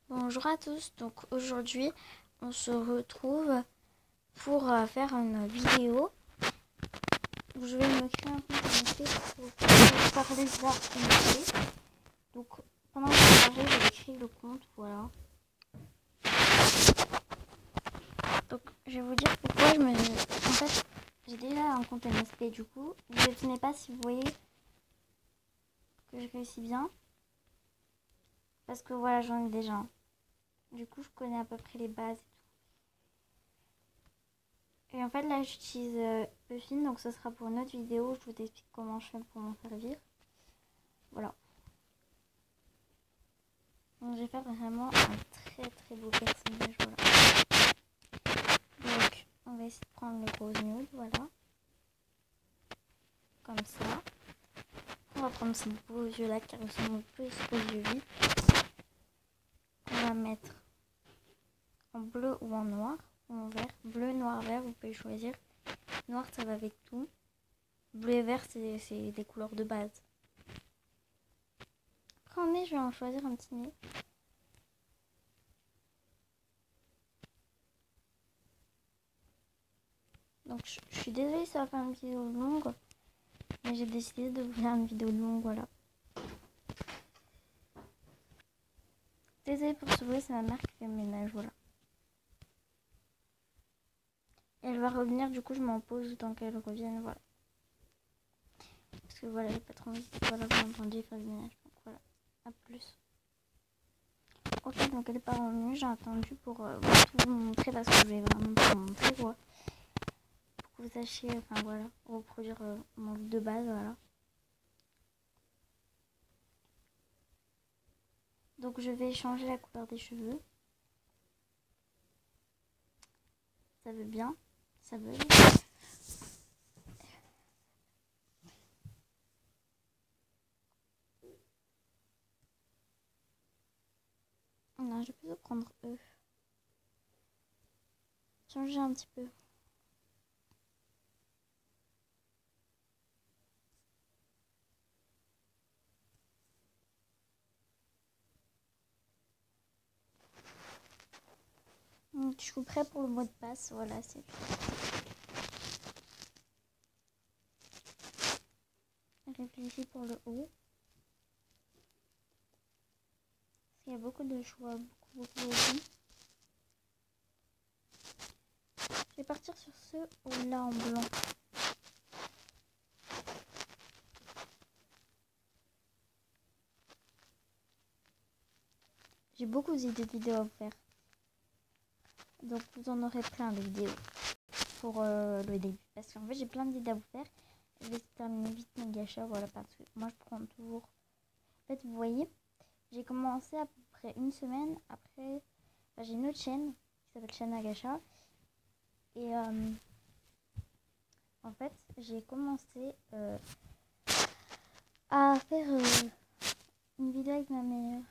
Bonjour à tous, donc aujourd'hui on se retrouve pour faire une vidéo où je vais me créer un compte NFT pour parler d'art NFT. Donc pendant que je parlais, j'ai créé le compte, voilà. Donc je vais vous dire pourquoi En fait, j'ai déjà un compte NFT du coup. Vous ne devinez pas si vous voyez que je réussis bien. Parce que voilà, j'en ai déjà un. Du coup, je connais à peu près les bases et tout. Et en fait, là, j'utilise Puffin, donc ce sera pour une autre vidéo. Je vous explique comment je fais pour m'en servir. Voilà. Donc, je vais faire vraiment un très beau personnage. Voilà. Donc, on va essayer de prendre le rose nude. Voilà. Comme ça. On va prendre ce beau yeux là qui ressemble un peu aux yeux vides. On va mettre en bleu ou en noir ou en vert. Bleu, noir, vert, vous pouvez choisir. Noir, ça va avec tout. Bleu et vert, c'est des couleurs de base. Après, en nez, je vais en choisir un petit nez. Donc, je suis désolée, ça va faire une vidéo longue. Mais j'ai décidé de vous faire une vidéo longue, voilà. Désolée pour ce bruit, c'est ma mère qui fait le ménage, voilà. Et elle va revenir, du coup, je m'en pose tant qu'elle revienne, voilà. Parce que voilà, j'ai pas trop envie, voilà, vous entendiez faire le ménage. Donc voilà, à plus. Ok, donc elle est pas revenue, j'ai attendu pour tout vous montrer parce que je vais vraiment tout vous montrer, quoi. Pour que vous sachiez, enfin voilà, reproduire mon look de base, voilà. Donc je vais changer la couleur des cheveux. Ça veut bien, ça veut. Non, je vais plutôt prendre eux. Changer un petit peu. Donc, je suis prêt pour le mot de passe. Voilà, c'est réfléchi pour le haut. Parce qu'il y a beaucoup de choix, beaucoup aussi. Je vais partir sur ce haut là en blanc. J'ai beaucoup d'idées de vidéos à vous faire. Donc vous en aurez plein de vidéos pour le début. Parce qu'en fait j'ai plein d'idées à vous faire. Je vais terminer vite mes gâchats, voilà, parce que moi je prends toujours. En fait vous voyez, j'ai commencé à peu près une semaine après. Enfin, j'ai une autre chaîne qui s'appelle Chaîne à Gacha. Et en fait j'ai commencé à faire une vidéo avec ma meilleure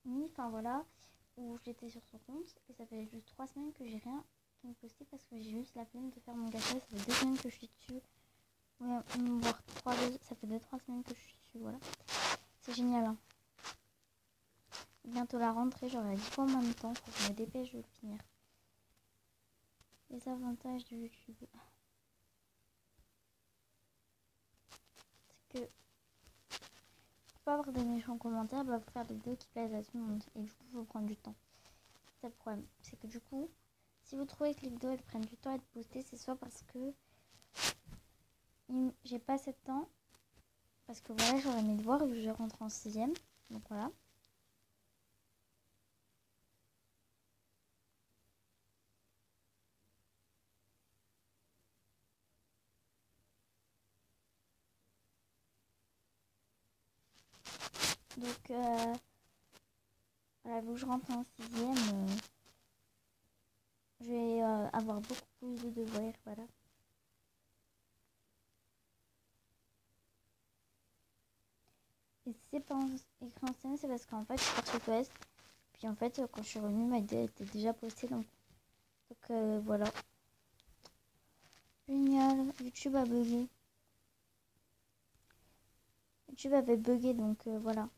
amie, enfin voilà, où j'étais sur son compte. Et ça fait juste 3 semaines que j'ai rien qui me postait parce que j'ai juste la flemme de faire mon gacha. Ça fait 2 semaines que je suis dessus. Ouais, voire 3, ça fait 2-3 semaines que je suis dessus, voilà. C'est génial, hein. Bientôt la rentrée, j'aurai 10 fois moins de temps, faut que je me dépêche de le finir. Les avantages de YouTube. C'est que pour pas avoir des méchants commentaires, bah faut faire des vidéos qui plaisent à tout le monde. Et du coup, faut prendre du temps. C'est le problème. C'est que du coup, si vous trouvez que les vidéos elles prennent du temps à être postées, c'est soit parce que j'ai pas assez de temps. Parce que voilà, j'aurai mes devoirs vu que je rentre en 6ème. Donc voilà. Donc voilà, vu que je rentre en 6ème, je vais avoir beaucoup plus de devoirs, voilà. Et si c'est pas écrit en scène, c'est parce qu'en fait, je suis partie au test. Puis en fait, quand je suis revenue, ma idée était déjà postée. Donc voilà. Génial, YouTube a bugué. YouTube avait bugué, donc voilà.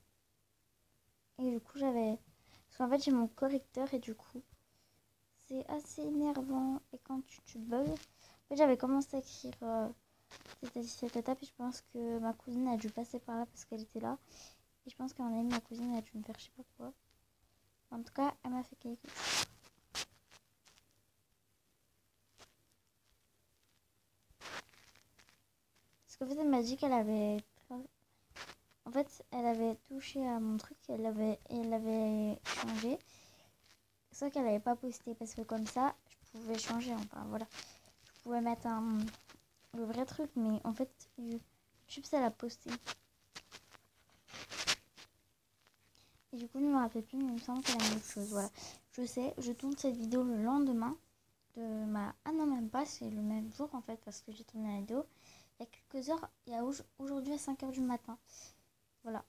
Et du coup, j'avais qu'en fait, j'ai mon correcteur et du coup, c'est assez énervant. Et quand tu bugs, en fait, j'avais commencé à écrire cette étape et je pense que ma cousine a dû passer par là parce qu'elle était là. Et je pense qu'à mon avis, ma cousine a dû me faire je sais pas quoi. En tout cas, elle m'a fait quelque chose. Parce qu'en fait, elle m'a dit qu'elle avait... En fait, elle avait touché à mon truc, elle avait changé. Sauf qu'elle n'avait pas posté parce que comme ça, je pouvais changer. Enfin, voilà. Je pouvais mettre le vrai truc, mais en fait, YouTube, ça l'a posté. Et du coup, je ne me rappelle plus, mais il me semble qu'elle a mis autre chose. Voilà. Je sais, je tourne cette vidéo le lendemain de ma... Ah non, même pas, c'est le même jour en fait, parce que j'ai tourné la vidéo il y a quelques heures, il y a aujourd'hui à 5 h du matin. Voilà.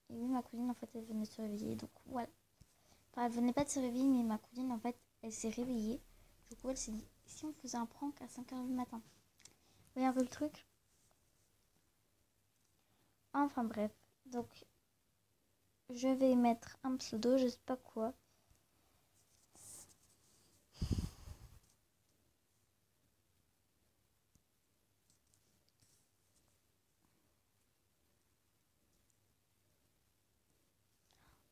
Et oui, ma cousine, en fait, elle venait de se réveiller, donc voilà. Enfin, elle venait pas de se réveiller, mais ma cousine, en fait, elle s'est réveillée. Du coup, elle s'est dit, si on faisait un prank à 5 h du matin? Vous voyez un peu le truc? Enfin bref, donc je vais mettre un pseudo, je sais pas quoi.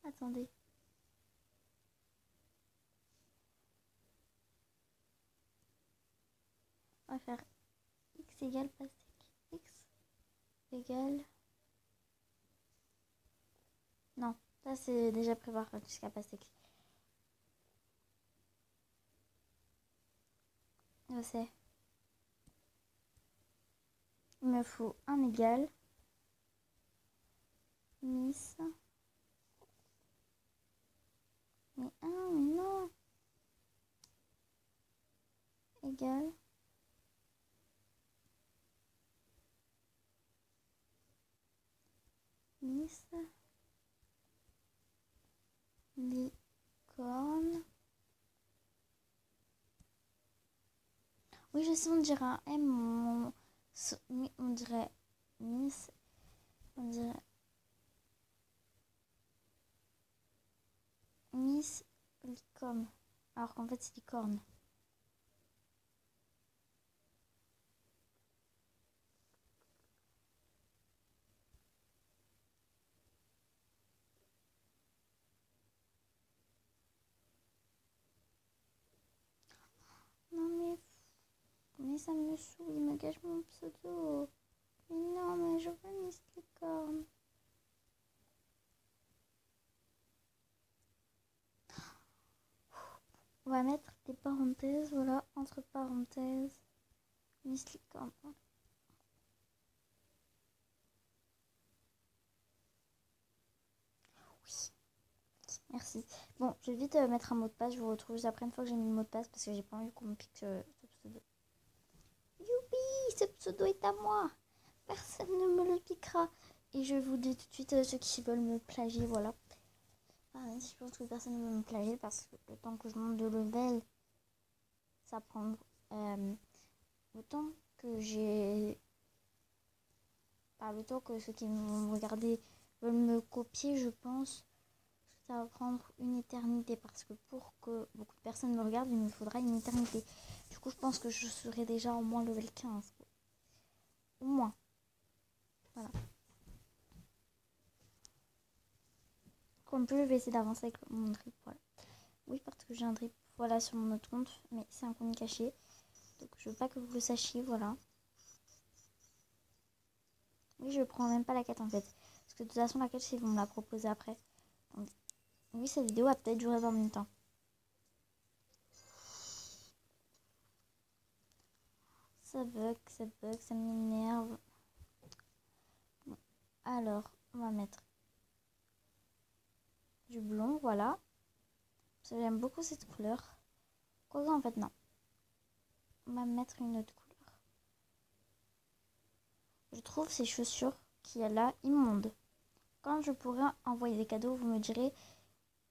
Attendez. On va faire x égale pastèque. X égale... Non, ça c'est déjà préparé jusqu'à pastèque. Je sais. Il me faut un égal. Miss. Mais non. Égal. Miss. Licorne. Oui, je sais, on dirait un M. On dirait Miss. On dirait Miss Licorne. Alors qu'en fait, c'est licorne. Non, mais ça me saoule, il me gâche mon pseudo. Mais non, mais je veux Miss Licorne. On va mettre des parenthèses, voilà, entre parenthèses, Miss Licorne. Oui, merci. Bon, je vais vite mettre un mot de passe, je vous retrouve juste après une fois que j'ai mis le mot de passe parce que j'ai pas envie qu'on me pique ce pseudo. Youpi, ce pseudo est à moi. Personne ne me le piquera. Et je vous dis tout de suite ceux qui veulent me plagier, voilà. Enfin, je pense que personne ne veut me plagier parce que le temps que je monte de level, ça prend le temps que j'ai... Pas le temps que ceux qui vont me regarder veulent me copier, je pense. Ça va prendre une éternité parce que pour que beaucoup de personnes me regardent, il me faudra une éternité. Du coup, je pense que je serai déjà au moins level 15. Au moins. Voilà. Comme plus, je vais essayer d'avancer avec mon drip. Voilà. Oui, parce que j'ai un drip voilà, sur mon autre compte, mais c'est un compte caché. Donc, je veux pas que vous le sachiez. Voilà. Oui, je prends même pas la quête en fait. Parce que de toute façon, la quête, ils vont me la proposer après. Donc, oui, cette vidéo a peut-être duré 20 minutes. Hein. Ça m'énerve. Bon. Alors, on va mettre du blond, voilà. Parce que j'aime beaucoup cette couleur. Quoique, en fait, non. On va mettre une autre couleur. Je trouve ces chaussures qu'il y a là immondes. Quand je pourrai envoyer des cadeaux, vous me direz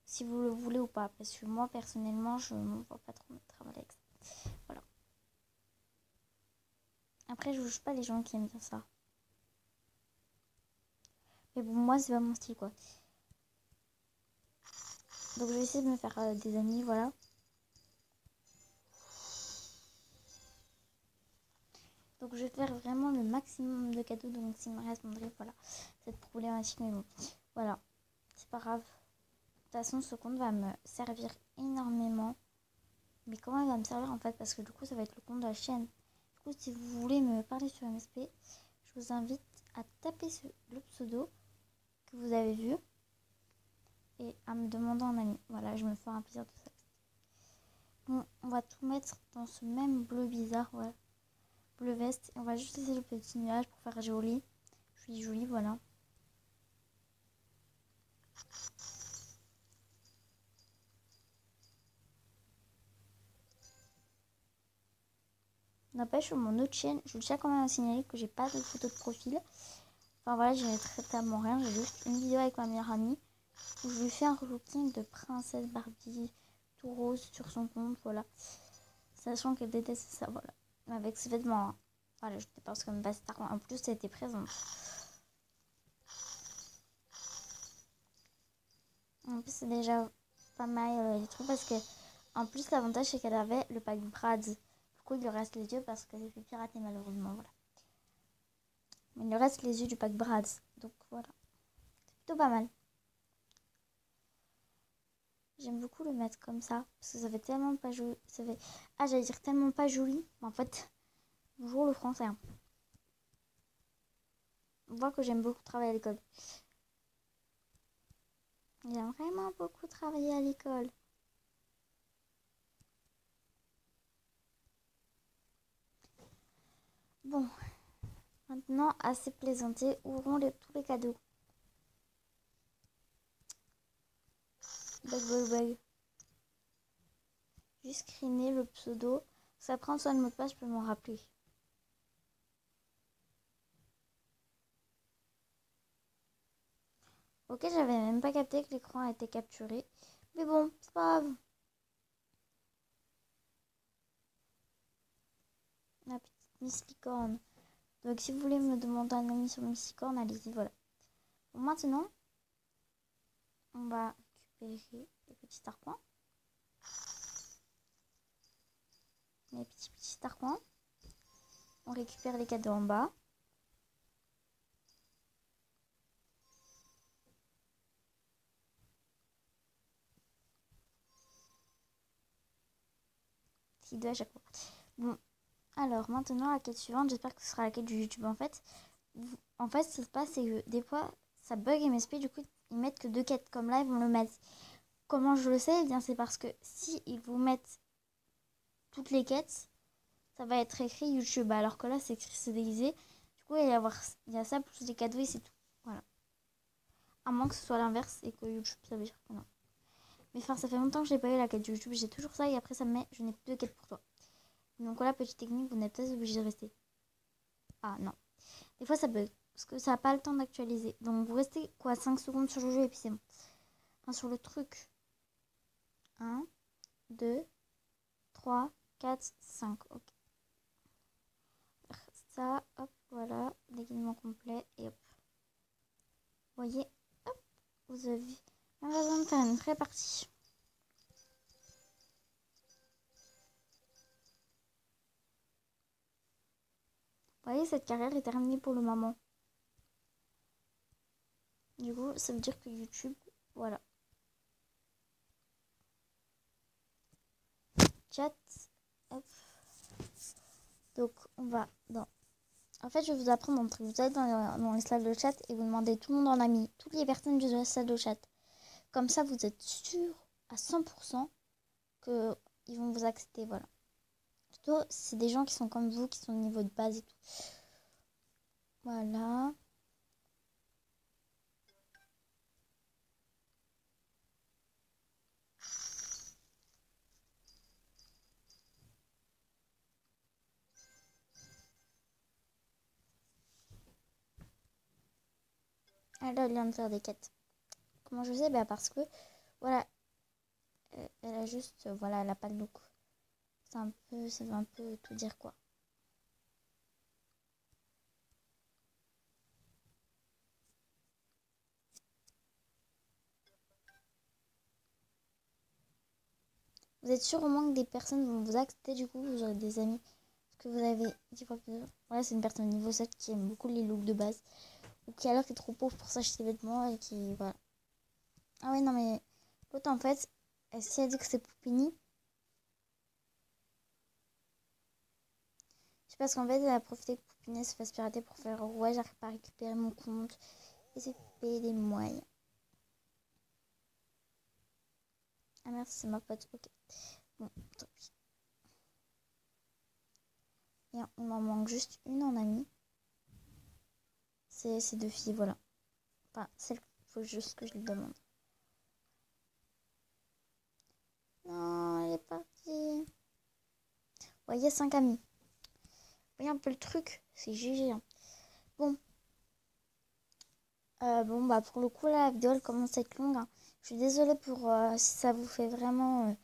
si vous le voulez ou pas. Parce que moi, personnellement, je ne vois pas trop mettre à avec ça. Voilà. Après, je juge pas les gens qui aiment bien ça. Mais bon, moi, c'est pas mon style, quoi. Donc je vais essayer de me faire des amis, voilà. Donc je vais faire vraiment le maximum de cadeaux. Donc s'il me répondrait, voilà, cette problématique. Mais bon, voilà, c'est pas grave. De toute façon, ce compte va me servir énormément. Mais comment il va me servir en fait? Parce que du coup, ça va être le compte de la chaîne. Du coup, si vous voulez me parler sur MSP, je vous invite à taper le pseudo que vous avez vu et à me demander en ami. Voilà, je me fais un plaisir de ça. Bon, on va tout mettre dans ce même bleu bizarre, voilà. Bleu veste. Et on va juste laisser le petit nuage pour faire joli. Joli, voilà. N'empêche, sur mon autre chaîne, je tiens quand même à signaler que j'ai pas de photo de profil. Enfin voilà, j'ai totalement rien. J'ai juste une vidéo avec ma meilleure amie où je lui fais un relooking de princesse Barbie tout rose sur son compte, voilà. Sachant qu'elle déteste ça, voilà. Avec ses vêtements, hein. Voilà, je dépense comme bastard. En plus, elle était présente. En plus, c'est déjà pas mal les trucs parce que, en plus, l'avantage c'est qu'elle avait le pack Brads. Du coup, il lui reste les yeux parce qu'elle s'est fait pirater malheureusement, voilà. Mais il lui reste les yeux du pack Brads. Donc voilà. C'est plutôt pas mal. J'aime beaucoup le mettre comme ça parce que ça fait tellement pas joli. Ça fait... Ah, j'allais dire tellement pas joli. Mais en fait, bonjour le français. Hein. On voit que j'aime beaucoup travailler à l'école. J'aime vraiment beaucoup travailler à l'école. Bon, maintenant, assez plaisanté, ouvrons tous les cadeaux. Bug, bug, bug. Juste screener le pseudo. Ça prend soit le mot de passe, je peux m'en rappeler. Ok, j'avais même pas capté que l'écran a été capturé. Mais bon, c'est pas grave. La petite Miss Licorne. Donc si vous voulez me demander un ami sur Miss Licorne, allez-y, voilà. Bon, maintenant, on va récupérer les petits tarpins. Les petits tarpins. On récupère les cadeaux en bas. C'est deux à chaque fois. Bon, alors maintenant la quête suivante, j'espère que ce sera la quête du YouTube en fait. En fait, ce qui se passe, c'est que des fois, ça bug MSP, du coup, ils mettent que deux quêtes. Comme là, ils vont le mettre. Comment je le sais? Eh bien, c'est parce que si ils vous mettent toutes les quêtes, ça va être écrit YouTube. Alors que là, c'est écrit CDIsé. Du coup, il y a ça plus les cadeaux et c'est tout. Voilà. À moins que ce soit l'inverse et que YouTube, ça veut dire que non. Mais enfin, ça fait longtemps que j'ai pas eu la quête du YouTube. J'ai toujours ça et après, ça me met je n'ai plus de quête pour toi. Donc voilà, petite technique, vous n'êtes pas obligé de rester. Ah non. Des fois, ça bug. Parce que ça n'a pas le temps d'actualiser. Donc vous restez quoi 5 secondes sur le jeu et puis c'est bon. Enfin, sur le truc. 1, 2, 3, 4, 5. Ok. Ça, hop, voilà. Déguisement complet et hop. Vous voyez, hop, vous avez même pas besoin de faire une vraie partie. Vous voyez, cette carrière est terminée pour le moment. Du coup, ça veut dire que YouTube, voilà. Chat, hop. Donc, on va dans... En fait, je vais vous apprendre un truc. Vous allez dans les salles de chat et vous demandez tout le monde en ami. Toutes les personnes de la salle de chat. Comme ça, vous êtes sûr à 100% qu'ils vont vous accepter, voilà. Surtout, c'est des gens qui sont comme vous, qui sont au niveau de base et tout. Voilà. Elle a vient de faire des quêtes. Comment je sais? Bah parce que, voilà, elle a juste, voilà, elle a pas de look. Ça veut un peu tout dire quoi. Vous êtes sûr au moins que des personnes vont vous accepter, du coup, vous aurez des amis. Parce que vous avez 10 fois plus. Voilà, c'est une personne niveau 7 qui aime beaucoup les looks de base. Ou qui alors est trop pauvre pour s'acheter des vêtements et qui. Voilà. Ah ouais, non, mais l'autre en fait, si elle dit que c'est Poupini, c'est parce qu'en fait, elle a profité que Poupini se fasse pirater pour faire ouais, j'arrive pas à récupérer mon compte. Et c'est payer des moyens. Ah merde, c'est ma pote, ok. Bon, tant pis. Et il m'en manque juste une en ami. C'est ces deux filles, voilà. Enfin, celle qu'il faut juste que je lui demande. Non, elle est partie. Ouais, il y a 5 amis. Vous voyez un peu le truc, c'est GG. Hein. Bon. Bon, bah pour le coup, là, la vidéo, elle commence à être longue. Hein. Je suis désolée pour si ça vous fait vraiment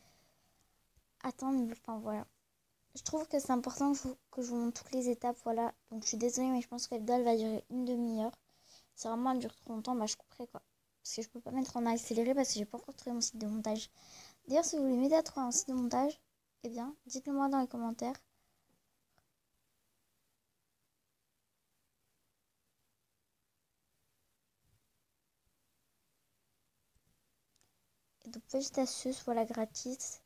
attendre. Enfin, voilà. Je trouve que c'est important que je vous montre toutes les étapes, voilà. Donc, je suis désolée, mais je pense que la vidéo, elle va durer une demi-heure. Si vraiment elle dure trop longtemps, bah je couperai, quoi. Parce que je peux pas mettre en accéléré parce que j'ai pas encore trouvé mon site de montage. D'ailleurs, si vous voulez m'aider à trouver un site de montage, eh bien, dites-le moi dans les commentaires. Et donc, petite astuce, voilà, gratis.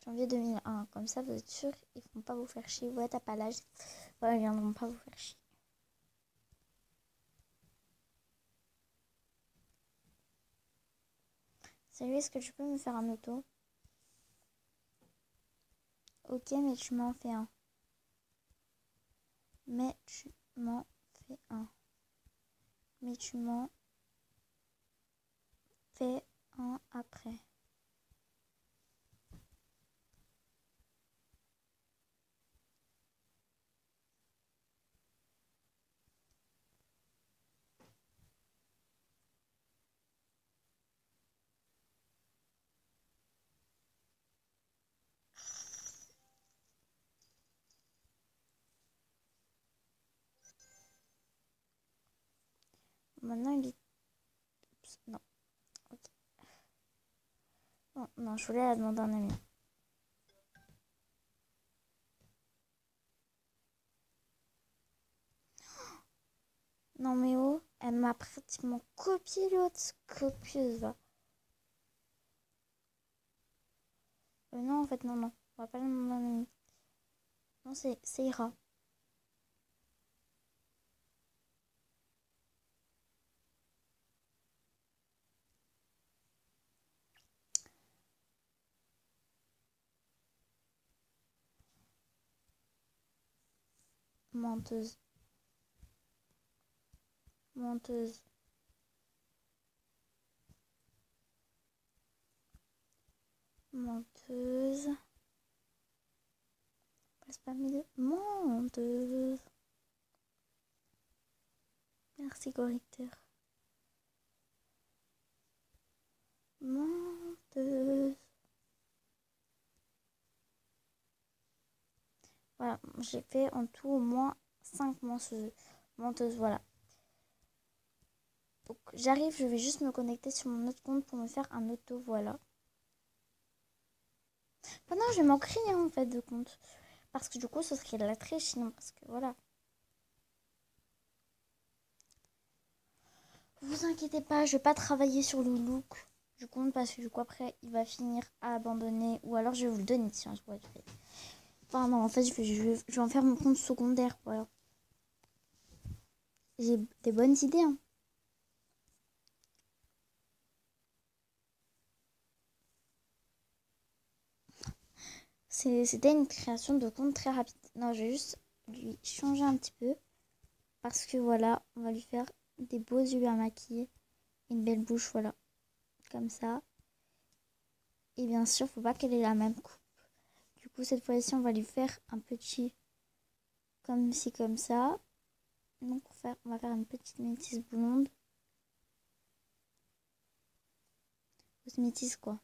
Janvier 2001. Comme ça, vous êtes sûr, ils vont pas vous faire chier. Ouais, t'as pas l'âge. Ouais, ils viendront pas vous faire chier. Salut, est-ce que tu peux me faire un auto? Ok, mais tu m'en fais un. Mais tu m'en fais un. Mais tu m'en fais un après. Maintenant, il est... Oups, non, ok. Non, non, je voulais la demander à un ami. Non, mais oh, elle m'a pratiquement copié l'autre copieuse, va. Non, en fait, non, non. On va pas le demander à un ami. Non, c'est Ira. Menteuse. Menteuse. Menteuse. Passe pas mis de... Menteuse. Merci, correcteur. Menteuse. Voilà, j'ai fait en tout au moins 5 menteuses, voilà. Donc j'arrive, je vais juste me connecter sur mon autre compte pour me faire un auto, voilà. Bah non, je manque rien en fait de compte. Parce que du coup, ce serait de la triche sinon, parce que voilà. Vous inquiétez pas, je vais pas travailler sur le look du compte parce que du coup après il va finir à abandonner ou alors je vais vous le donner, tiens, je pourrais le faire. Enfin non, en fait je vais en faire mon compte secondaire, voilà. J'ai des bonnes idées, hein. C'était une création de compte très rapide. Non, je vais juste lui changer un petit peu. Parce que voilà, on va lui faire des beaux yeux à maquiller. Une belle bouche, voilà. Comme ça. Et bien sûr, faut pas qu'elle ait la même coupe. Du coup, cette fois-ci, on va lui faire un petit comme ci, comme ça. Donc, on va faire une petite métisse blonde. Ou métisse, quoi.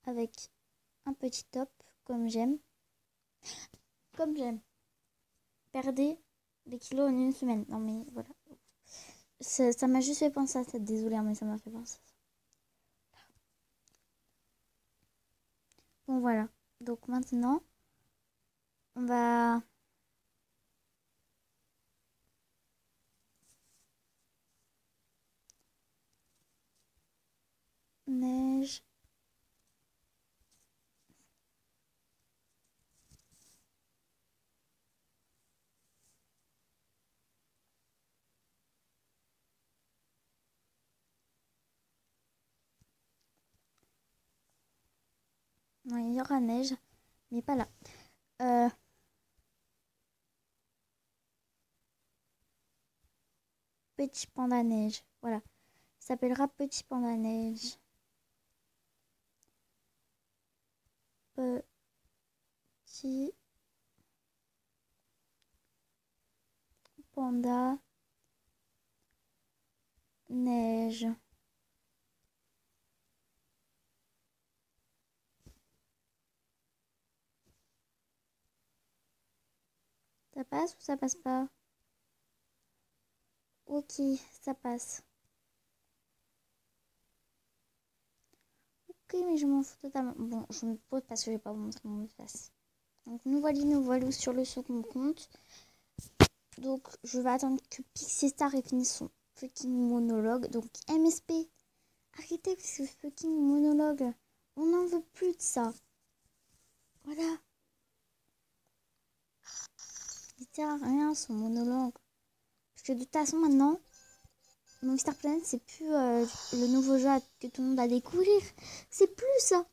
Avec un petit top, comme j'aime. Comme j'aime. Perdez des kilos en une semaine. Non, mais voilà. Ça m'a juste fait penser à ça. Désolée, hein, mais ça m'a fait penser à ça. Bon, voilà. Donc maintenant, on va... Neige. Non, il y aura neige, mais pas là. Euh, Petit panda neige. Voilà. Il s'appellera Petit panda neige. Petit panda neige. Ça passe ou ça passe pas? Ok, ça passe. Ok, mais je m'en fous totalement. Bon, je me pose parce que je vais pas vous montrer mon mot de passe. Donc nous voilà sur le second compte. Donc je vais attendre que Pixie Star ait fini son fucking monologue. Donc MSP, arrêtez avec ce fucking monologue. On n'en veut plus de ça. Voilà. Il sert à rien son monologue. Parce que de toute façon maintenant, Movie Star Planet c'est plus le nouveau jeu que tout le monde va découvrir. C'est plus ça.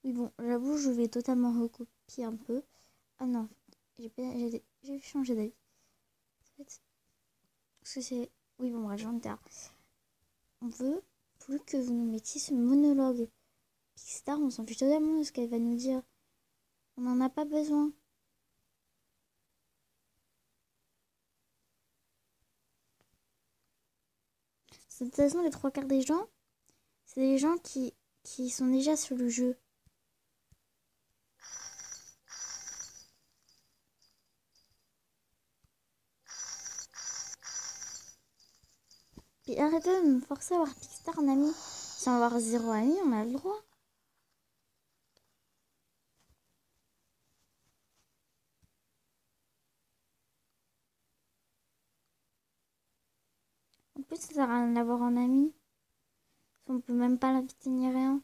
Oui bon, j'avoue je vais totalement recopier un peu. Ah non, j'ai changé d'avis. En fait, parce que c'est... Oui bon bref, j'en ai tard. On veut plus que vous nous mettiez ce monologue. Pixar, on s'en fiche totalement de ce qu'elle va nous dire. On n'en a pas besoin. De toute façon, les trois quarts des gens, c'est des gens qui sont déjà sur le jeu. Puis arrêtez de me forcer à avoir Pixar en ami. Sans avoir zéro ami, on a le droit. En plus, ça sert à rien d'avoir un ami. On peut même pas l'inviter ni rien.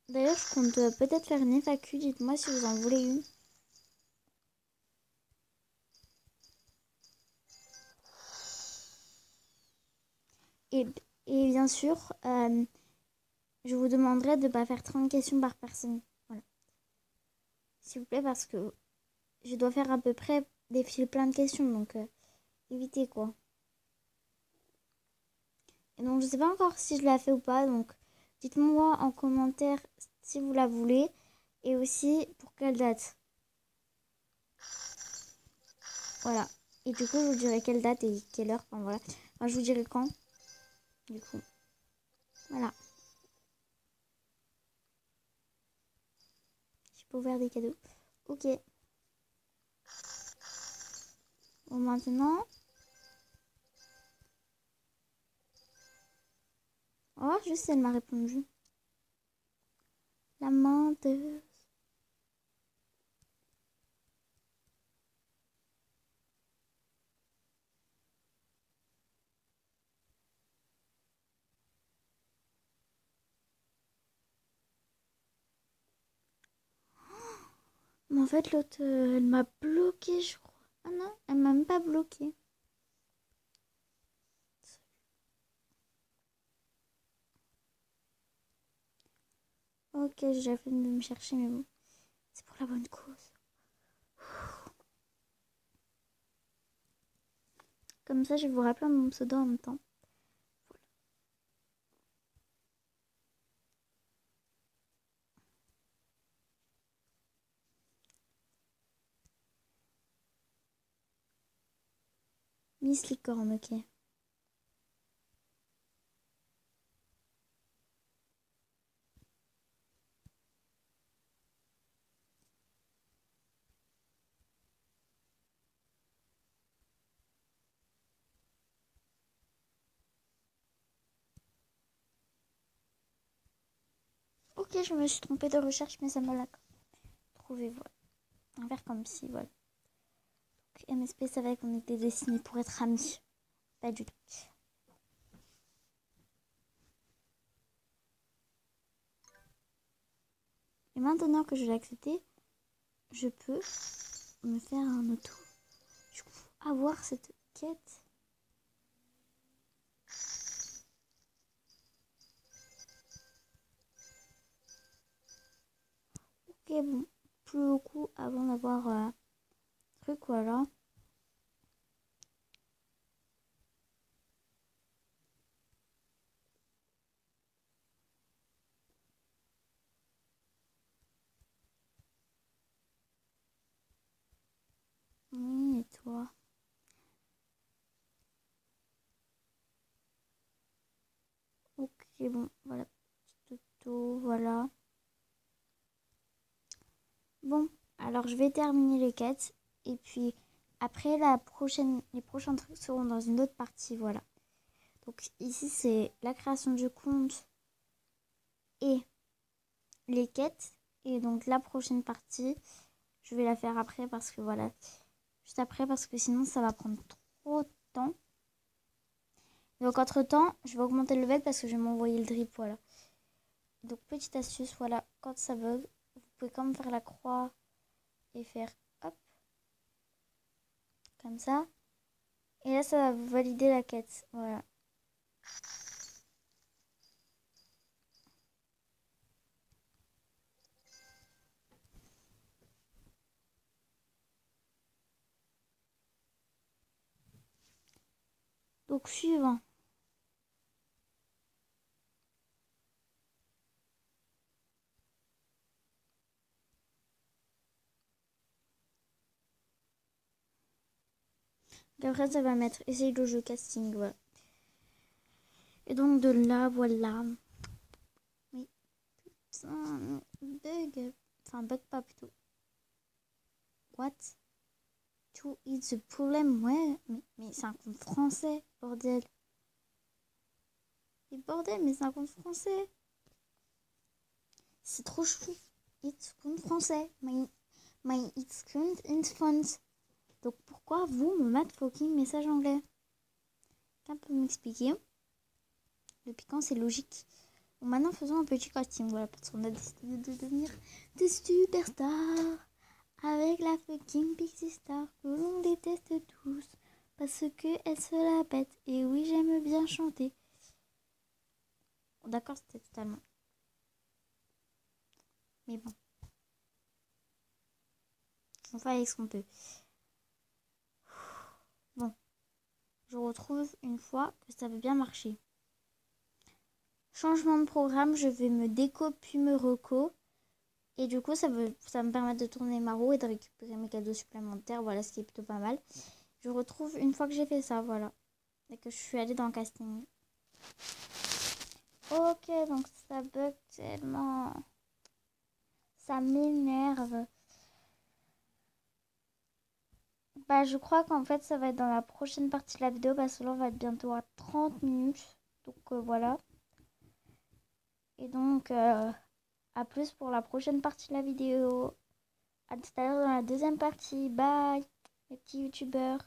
D'ailleurs, je compte peut-être faire une FAQ. Dites-moi si vous en voulez une. Et, et bien sûr, je vous demanderai de ne pas faire 30 questions par personne. Voilà. S'il vous plaît, parce que je dois faire à peu près défiler plein de questions. Donc, évitez quoi. Et donc, je sais pas encore si je l'ai fait ou pas. Donc, dites-moi en commentaire si vous la voulez. Et aussi, pour quelle date. Voilà. Et du coup, je vous dirai quelle date et quelle heure. Enfin, voilà. Enfin, je vous dirai quand. Du coup. Voilà. Je peux ouvrir des cadeaux. Ok. Bon, maintenant. On va voir juste si elle m'a répondu. La menteuse. Mais en fait, l'autre, elle m'a bloqué, je crois. Ah non, elle m'a même pas bloqué. Ok, j'ai déjà fait de me chercher, mais bon. C'est pour la bonne cause. Comme ça, je vais vous rappeler mon pseudo en même temps. Miss Licorne, ok. Ok, je me suis trompée de recherche, mais ça me l'a trouvé, voilà. On va faire comme si, voilà. Donc, MSP savait qu'on était destinés pour être amis. Pas du tout. Et maintenant que je l'ai accepté, je peux me faire un auto. Du coup, avoir cette quête. Ok, bon. Plus au coup avant d'avoir truc, voilà. Oui, et toi? Ok, bon, voilà. Petit auto, voilà. Bon, alors je vais terminer les quêtes. Et puis, après, les prochains trucs seront dans une autre partie, voilà. Donc, ici, c'est la création du compte et les quêtes. Et donc, la prochaine partie, je vais la faire après parce que, voilà. Juste après, parce que sinon, ça va prendre trop de temps. Donc, entre-temps, je vais augmenter le level parce que je vais m'envoyer le drip, voilà. Donc, petite astuce, voilà. Quand ça bug, vous pouvez quand même faire la croix et faire hop, comme ça. Et là, ça va vous valider la quête. Voilà. Donc, suivant. Et après, ça va mettre essaye le jeu casting. Voilà. Et donc, de là, voilà. Mais putain, bug. Enfin, bug pas plutôt. What? To is the problem? Ouais, mais c'est un compte français, bordel. Mais bordel, mais c'est un compte français. C'est trop chou. It's compte français. My it's compte in France. Donc pourquoi vous me mettez fucking message anglais? Quelqu'un peut m'expliquer? Depuis quand c'est logique? Bon, maintenant faisons un petit casting. Voilà, parce qu'on a décidé de devenir des superstars. Avec la fucking Pixie Star que l'on déteste tous. Parce qu'elle se la pète. Et oui, j'aime bien chanter. D'accord, c'était totalement. Mais bon. On fait avec ce qu'on peut. Bon. Je retrouve une fois que ça veut bien marcher. Changement de programme, je vais me déco puis me reco. Et du coup, ça me permet de tourner ma roue et de récupérer mes cadeaux supplémentaires. Voilà, ce qui est plutôt pas mal. Je retrouve une fois que j'ai fait ça, voilà. Et que je suis allée dans le casting. Ok, donc ça bug tellement. Ça m'énerve. Bah, je crois qu'en fait, ça va être dans la prochaine partie de la vidéo parce que là, on va être bientôt à 30 minutes. Donc, voilà. Et donc, à plus pour la prochaine partie de la vidéo. À tout à l'heure dans la deuxième partie. Bye, les petits youtubeurs.